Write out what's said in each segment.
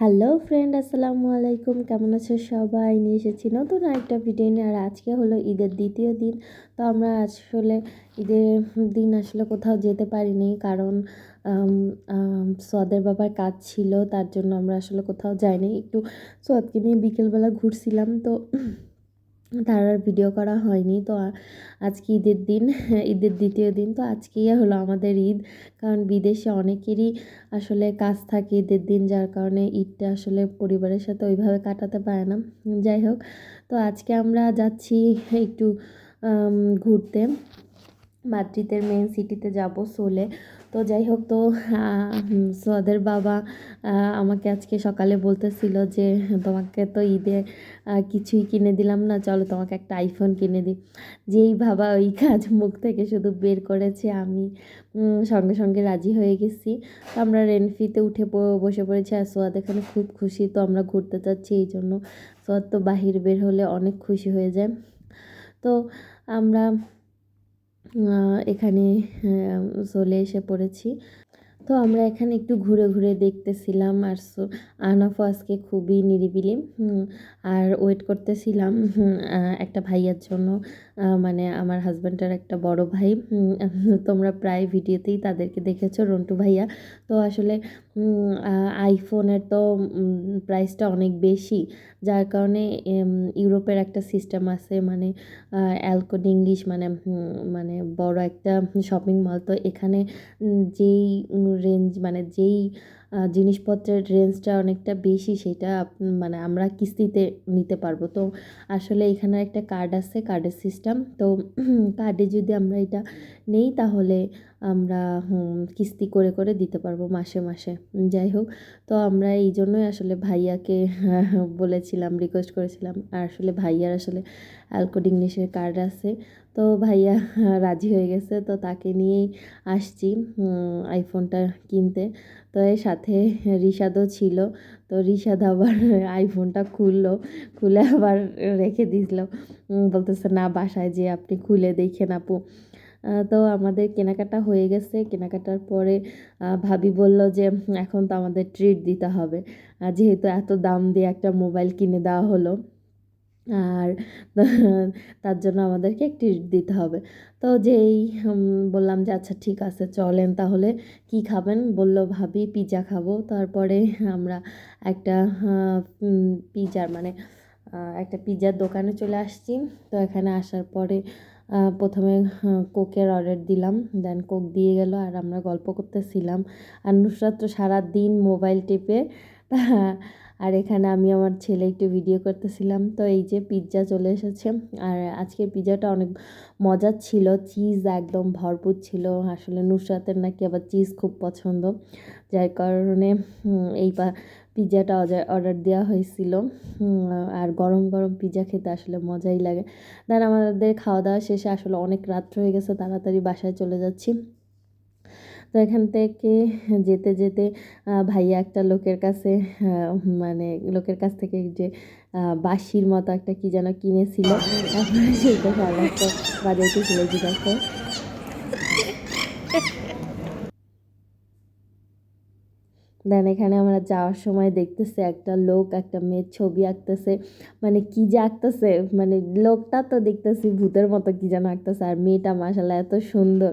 Hello friend, আসসালামু আলাইকুম। কেমন আছো সবাই? নিয়ে এসেছি নতুন আরেকটা ভিডিও নিয়ে। আর আজকে হলো ঈদের দ্বিতীয় দিন। তো আমরা আসলে ঈদের দিন আসলে কোথাও যেতে পারিনি, কারণ সোয়াদের বাবার কাজ ছিল, তার জন্য আমরা আসলে কোথাও যাইনি। একটু সোয়াদকে নিয়ে বিকেলবেলা ঘুরছিলাম, তো তার আর ভিডিও করা হয়নি। তো আজকে ঈদের দিন, ঈদের দ্বিতীয় দিন। তো আজকেই হলো আমাদের ঈদ, কারণ বিদেশে অনেকেরই আসলে কাজ থাকে ঈদের দিন, যার কারণে ঈদটা আসলে পরিবারের সাথে ওইভাবে কাটাতে পারে না। যাই হোক, তো আজকে আমরা যাচ্ছি একটু ঘুরতে। মাদ্রিদের মেন সিটিতে যাব, সোলে। তো যাই হোক, তো সোয়াদের বাবা আমাকে আজকে সকালে বলতেছিল যে তোমাকে তো ঈদে কিছুই কিনে দিলাম না, চলো তোমাকে একটা আইফোন কিনে দিই। যেই বাবা ওই কাজ মুখ থেকে শুধু বের করেছে, আমি সঙ্গে সঙ্গে রাজি হয়ে গেছি। তো আমরা রেনফিতে উঠে বসে পড়েছি, আর সোয়াদ এখানে খুব খুশি। তো আমরা ঘুরতে যাচ্ছি, এই জন্য সোয়াদ তো বাহির বের হলে অনেক খুশি হয়ে যায়। তো আমরা এখানে চলে এসে পড়েছি। তো আমরা এখানে একটু ঘুরে ঘুরে দেখতেছিলাম, আর আহনাফও আজকে খুবই নিরিবিলি। আর ওয়েট করতেছিলাম একটা ভাইয়ার জন্য, মানে আমার হাজব্যান্ডের একটা বড় ভাই। তোমরা প্রায় ভিডিওতেই তাদেরকে দেখেছো, রন্টু ভাইয়া। তো আসলে আইফোনের তো প্রাইসটা অনেক বেশি, যার কারণে ইউরোপের একটা সিস্টেম আছে, মানে অ্যালকোড ইংলিশ, মানে বড় একটা শপিং মল। তো এখানে যেই রেঞ্জ, মানে যেই জিনিসপত্রের রেঞ্জটা অনেকটা বেশি, সেটা মানে আমরা কিস্তিতে নিতে পারবো। তো আসলে এখানে একটা কার্ড আছে, কার্ডের সিস্টেম। তো কার্ডে যদি আমরা এটা নেই, তাহলে আমরা কিস্তি করে করে দিতে পারবো মাসে মাসে। যাই হোক, তো আমরা এই জন্যই আসলে ভাইয়াকে বলেছিলাম, রিকোয়েস্ট করেছিলাম। আর আসলে ভাইয়ার আসলে অ্যালকোড ইংলিশের কার্ড আছে। তো ভাইয়া রাজি হয়ে গেছে, তো তাকে নিয়েই আসছি আইফোনটা কিনতে। তো এর সাথে রিশাদও ছিল। তো রিশাদ আবার আইফোনটা খুলে আবার রেখে দিয়েছিল, বলতেছে না, বাসায় যে আপনি খুলে দেখেন আপু। তো আমাদের কেনাকাটা হয়ে গেছে। কেনাকাটার পরে ভাবি বলল যে এখন তো আমাদের ট্রিট দিতে হবে, যেহেতু এত দাম দিয়ে একটা মোবাইল কিনে দেওয়া হলো, আর তার জন্য আমাদেরকে ট্রিট দিতে হবে। তো যেই বললাম যে আচ্ছা ঠিক আছে, চলেন তাহলে, কি খাবেন? বলল ভাবি পিৎজা খাবো। তারপরে আমরা একটা পিৎজার মানে একটা পিৎজার দোকানে চলে আসছি। তো এখানে আসার পরে প্রথমে কোকের অর্ডার দিলাম, দেন কোক দিয়ে গেল, আর আমরা গল্প করতেছিলাম। আর নুসরাত তো সারাদিন মোবাইল টিপে, আর এখানে আমি আমার ছেলে একটু ভিডিও করতেছিলাম। তো এই যে পিৎজা চলে এসেছে, আর আজকের পিৎজাটা অনেক মজার ছিল, চিজ একদম ভরপুর ছিল। আসলে নুসরাতের নাকি আবার চিজ খুব পছন্দ, যার কারণে এই পিৎজাটা অর্ডার দেওয়া হয়েছিল। আর গরম গরম পিৎজা খেতে আসলে মজাই লাগে। দেন আমাদের খাওয়া দাওয়া শেষে আসলে অনেক রাত্র হয়ে গেছে, তাড়াতাড়ি বাসায় চলে যাচ্ছি। তো এখান থেকে যেতে যেতে ভাইয়া একটা লোকের কাছে, মানে লোকের কাছ থেকে যে বাঁশির মতো একটা কি যেন কিনেছিল, তারপরে সেটা সারারাত বাজাইতেছিল, যে দেখো। দেন এখানে আমরা যাওয়ার সময় দেখতেছি একটা লোক একটা মেয়ের ছবি আঁকতেছে, মানে কি যে আঁকতেছে, মানে লোকটা তো দেখতেছি ভূতের মতো কি যেন আঁকতেছে, আর মেয়েটা মাশাআল্লাহ এত সুন্দর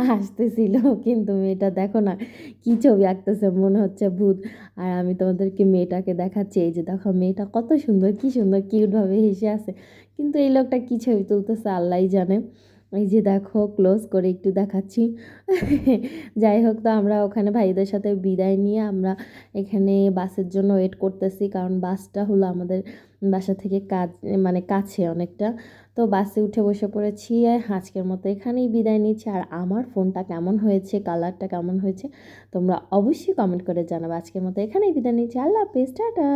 হাসতেছিল। কিন্তু মেয়েটা দেখো না কি ছবি আঁকতেছে, মনে হচ্ছে ভূত। আর আমি তোমাদেরকে মেয়েটাকে দেখাচ্ছি, এই যে দেখো মেয়েটা কত সুন্দর, কি সুন্দর কিউটভাবে হেসে আছে। কিন্তু এই লোকটা কি ছবি তুলতেছে আল্লাহই জানে। এই যে দেখো ক্লোজ করে একটু দেখাচ্ছি। যাই হোক, তো আমরা ওখানে ভাইদের সাথে বিদায় নিয়ে আমরা এখানে বাসের জন্য ওয়েট করতেছি, কারণ বাসটা হলো আমাদের বাসা থেকে মানে কাছে অনেকটা। তো বাসে উঠে বসে পড়েছি। আজকের মতো এখানেই বিদায় নিচ্ছি। আর আমার ফোনটা কেমন হয়েছে, কালারটা কেমন হয়েছে, তোমরা অবশ্যই কমেন্ট করে জানাবে। আজকের মতো এখানেই বিদায় নিচ্ছি। আল্লাহ হাফেজ, টাটা।